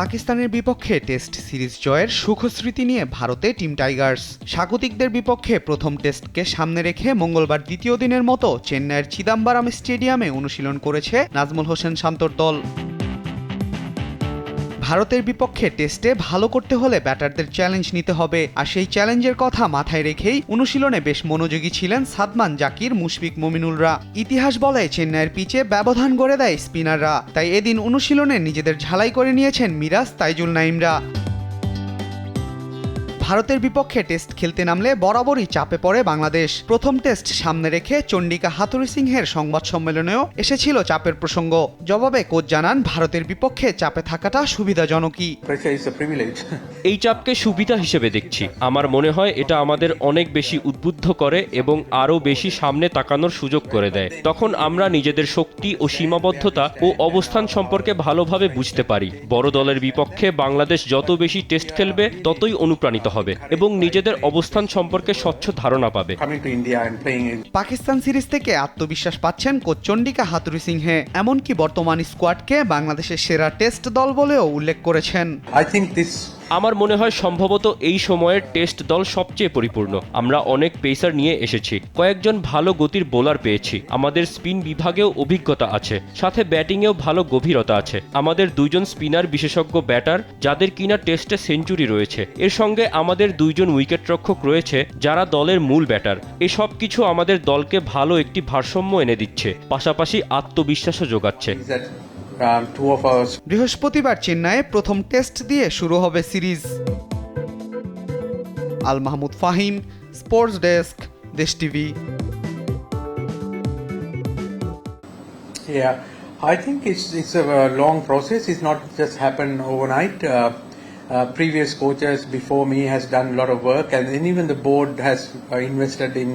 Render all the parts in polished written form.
পাকিস্তানের বিপক্ষে test series জয়ের সুখস্মৃতি নিয়ে ভারতে টিম টাইগার্স। স্বাগতিকদের বিপক্ষে প্রথম টেস্টকে সামনে রেখে মঙ্গলবার দ্বিতীয় দিনের মতো চেন্নাইয়ের চিদাম্বরম স্টেডিয়ামে অনুশীলন করেছে নাজমুল হোসেন শান্তর দল। ভারতের বিপক্ষে টেস্টে ভালো করতে হলে ব্যাটারদের চ্যালেঞ্জ নিতে হবে, আর সেই চ্যালেঞ্জের কথা মাথায় রেখেই অনুশীলনে বেশ মনোযোগী ছিলেন সাদমান, জাকির, মুশফিক মমিনুলরা। ইতিহাস বলে চেন্নাইয়ের পিচে ব্যবধান গড়ে দেয় স্পিনাররা, তাই এদিন অনুশীলনে নিজেদের ঝালাই করে নিয়েছেন মিরাজ, তাইজুল নাইমরা। ভারতের বিপক্ষে টেস্ট খেলতে নামলে বরাবরই চাপে পড়ে বাংলাদেশ। প্রথম টেস্ট সামনে রেখে চন্ডিকা হাথুরুসিংহের সংবাদ সম্মেলনেও এসেছিল চাপের প্রসঙ্গ। জবাবে কোচ জানান, ভারতের বিপক্ষে চাপে থাকাটা সুবিধাজনকই। এই চাপকে সুবিধা হিসেবে দেখছি। আমার মনে হয় এটা আমাদের অনেক বেশি উদ্বুদ্ধ করে এবং আরও বেশি সামনে তাকানোর সুযোগ করে দেয়। তখন আমরা নিজেদের শক্তি ও সীমাবদ্ধতা ও অবস্থান সম্পর্কে ভালোভাবে বুঝতে পারি। বড় দলের বিপক্ষে বাংলাদেশ যত বেশি টেস্ট খেলবে ততই অনুপ্রাণিত হবে এবং নিজেদের অবস্থান সম্পর্কে স্বচ্ছ ধারণা পাবে। পাকিস্তান সিরিজ থেকে আত্মবিশ্বাস পাচ্ছেন কোচ চন্ডিকা হাথুরুসিংহে, এমনকি বর্তমান স্কোয়াডকে বাংলাদেশের সেরা টেস্ট দল বলেও উল্লেখ করেছেন। আমার মনে হয় সম্ভবত এই সময়ের টেস্ট দল সবচেয়ে পরিপূর্ণ। আমরা অনেক পেসার নিয়ে এসেছি, কয়েকজন ভালো গতির বোলার পেয়েছি, আমাদের স্পিন বিভাগেও অভিজ্ঞতা আছে, সাথে ব্যাটিংয়েও ভালো গভীরতা আছে। আমাদের দুইজন স্পিনার বিশেষজ্ঞ ব্যাটার যাদের কিনা টেস্টে সেঞ্চুরি রয়েছে, এর সঙ্গে আমাদের দুইজন উইকেটরক্ষক রয়েছে যারা দলের মূল ব্যাটার। এসব কিছু আমাদের দলকে ভালো একটি ভারসাম্য এনে দিচ্ছে, পাশাপাশি আত্মবিশ্বাসও যোগাচ্ছে। বৃহস্পতিবার চেন্নাইয়ে প্রথম টেস্ট দিয়ে শুরু হবে series. Al Mahmud Fahim, sports desk, দেশ TV. Yeah, I think it's a long process. It's not just happened overnight. Previous coaches before me has done a lot of work, and even the board has invested in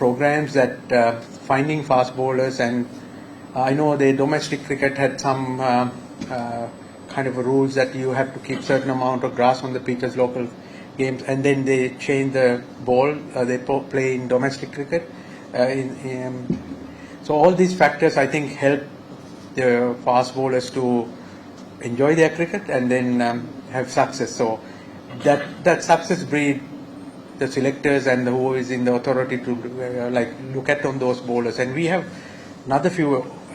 programs that finding fast bowlers. And I know the domestic cricket had some kind of rules that you have to keep certain amount of grass on the pitch as local games, and then they change the ball they play in domestic cricket. So all these factors, I think, help the fast bowlers to enjoy their cricket and then have success. So that success breed the selectors and who is in the authority to look at on those bowlers. And we have another few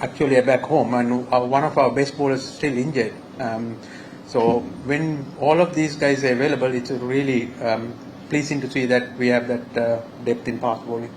actually back home, and one of our best bowlers is still injured. So when all of these guys are available, it's really pleasing to see that we have that depth in fast bowling.